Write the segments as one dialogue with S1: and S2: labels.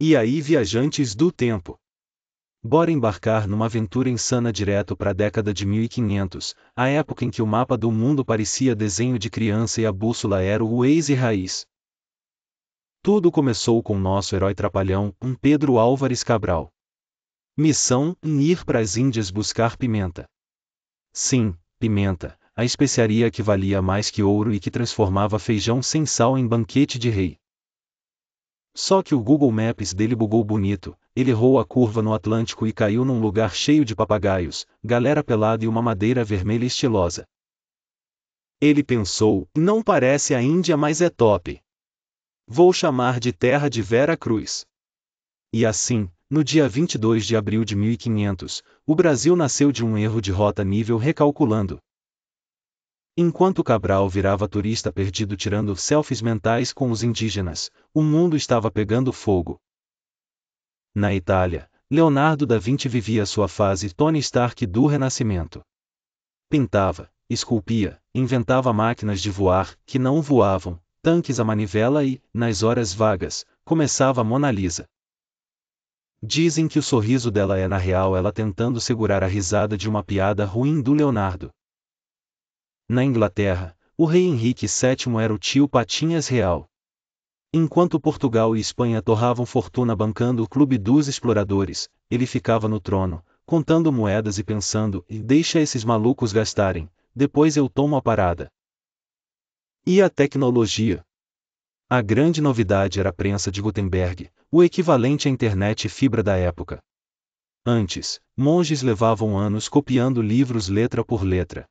S1: E aí, viajantes do tempo? Bora embarcar numa aventura insana direto para a década de 1500, a época em que o mapa do mundo parecia desenho de criança e a bússola era o Waze raiz. Tudo começou com nosso herói trapalhão, Pedro Álvares Cabral. Missão: ir para as Índias buscar pimenta. Sim, pimenta, a especiaria que valia mais que ouro e que transformava feijão sem sal em banquete de rei. Só que o Google Maps dele bugou bonito, ele errou a curva no Atlântico e caiu num lugar cheio de papagaios, galera pelada e uma madeira vermelha estilosa. Ele pensou, não parece a Índia, mas é top. Vou chamar de terra de Vera Cruz. E assim, no dia 22 de abril de 1500, o Brasil nasceu de um erro de rota nível recalculando. Enquanto Cabral virava turista perdido tirando selfies mentais com os indígenas, o mundo estava pegando fogo. Na Itália, Leonardo da Vinci vivia sua fase Tony Stark do Renascimento. Pintava, esculpia, inventava máquinas de voar, que não voavam, tanques à manivela e, nas horas vagas, começava a Mona Lisa. Dizem que o sorriso dela é na real ela tentando segurar a risada de uma piada ruim do Leonardo. Na Inglaterra, o rei Henrique VII era o tio Patinhas real. Enquanto Portugal e Espanha torravam fortuna bancando o Clube dos Exploradores, ele ficava no trono, contando moedas e pensando, deixa esses malucos gastarem, depois eu tomo a parada. E a tecnologia? A grande novidade era a prensa de Gutenberg, o equivalente à internet e fibra da época. Antes, monges levavam anos copiando livros letra por letra.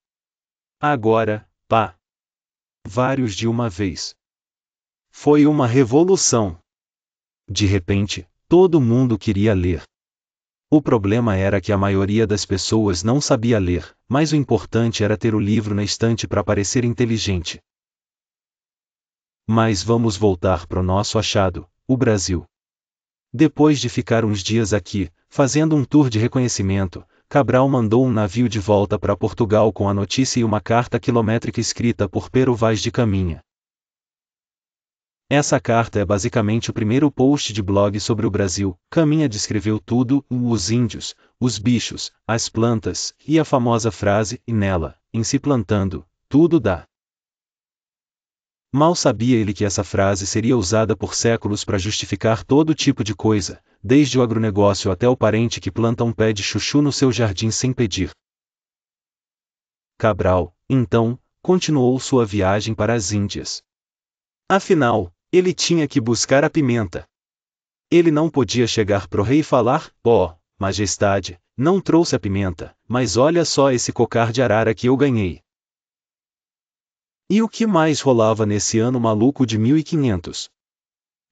S1: Agora, pá! Vários de uma vez. Foi uma revolução. De repente, todo mundo queria ler. O problema era que a maioria das pessoas não sabia ler, mas o importante era ter o livro na estante para parecer inteligente. Mas vamos voltar pro nosso achado, o Brasil. Depois de ficar uns dias aqui, fazendo um tour de reconhecimento, Cabral mandou um navio de volta para Portugal com a notícia e uma carta quilométrica escrita por Pero Vaz de Caminha. Essa carta é basicamente o primeiro post de blog sobre o Brasil. Caminha descreveu tudo, os índios, os bichos, as plantas, e a famosa frase, e nela, em se plantando, tudo dá. Mal sabia ele que essa frase seria usada por séculos para justificar todo tipo de coisa, desde o agronegócio até o parente que planta um pé de chuchu no seu jardim sem pedir. Cabral, então, continuou sua viagem para as Índias. Afinal, ele tinha que buscar a pimenta. Ele não podia chegar pro rei e falar, majestade, não trouxe a pimenta, mas olha só esse cocar de arara que eu ganhei. E o que mais rolava nesse ano maluco de 1500?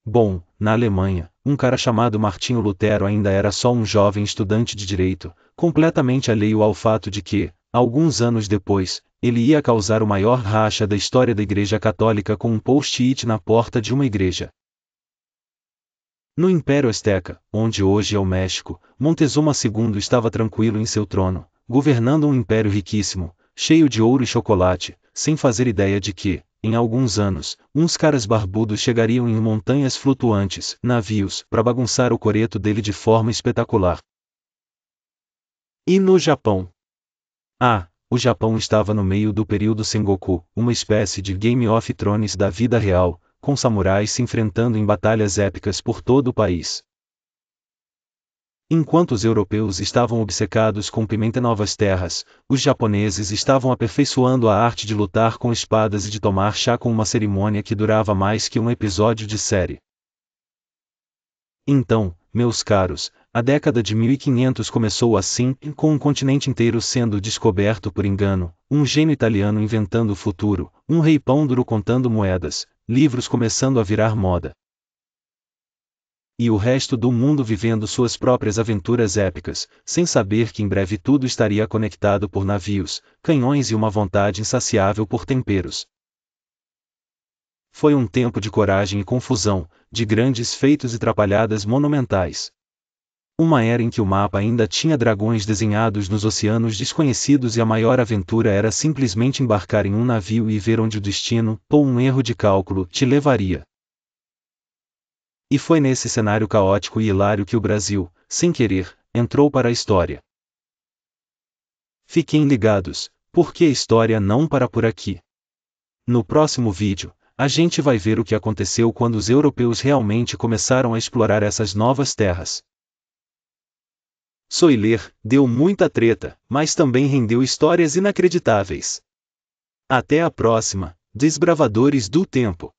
S1: Bom, na Alemanha, um cara chamado Martinho Lutero ainda era só um jovem estudante de direito, completamente alheio ao fato de que, alguns anos depois, ele ia causar o maior racha da história da Igreja Católica com um post-it na porta de uma igreja. No Império Azteca, onde hoje é o México, Montezuma II estava tranquilo em seu trono, governando um império riquíssimo, cheio de ouro e chocolate, sem fazer ideia de que, em alguns anos, uns caras barbudos chegariam em montanhas flutuantes, navios, para bagunçar o coreto dele de forma espetacular. E no Japão? O Japão estava no meio do período Sengoku, uma espécie de Game of Thrones da vida real, com samurais se enfrentando em batalhas épicas por todo o país. Enquanto os europeus estavam obcecados com pimenta e novas terras, os japoneses estavam aperfeiçoando a arte de lutar com espadas e de tomar chá com uma cerimônia que durava mais que um episódio de série. Então, meus caros, a década de 1500 começou assim, com um continente inteiro sendo descoberto por engano, um gênio italiano inventando o futuro, um rei pão duro contando moedas, livros começando a virar moda. E o resto do mundo vivendo suas próprias aventuras épicas, sem saber que em breve tudo estaria conectado por navios, canhões e uma vontade insaciável por temperos. Foi um tempo de coragem e confusão, de grandes feitos e trapalhadas monumentais. Uma era em que o mapa ainda tinha dragões desenhados nos oceanos desconhecidos e a maior aventura era simplesmente embarcar em um navio e ver onde o destino, ou um erro de cálculo, te levaria. E foi nesse cenário caótico e hilário que o Brasil, sem querer, entrou para a história. Fiquem ligados, porque a história não para por aqui. No próximo vídeo, a gente vai ver o que aconteceu quando os europeus realmente começaram a explorar essas novas terras. Soiler deu muita treta, mas também rendeu histórias inacreditáveis. Até a próxima, desbravadores do tempo!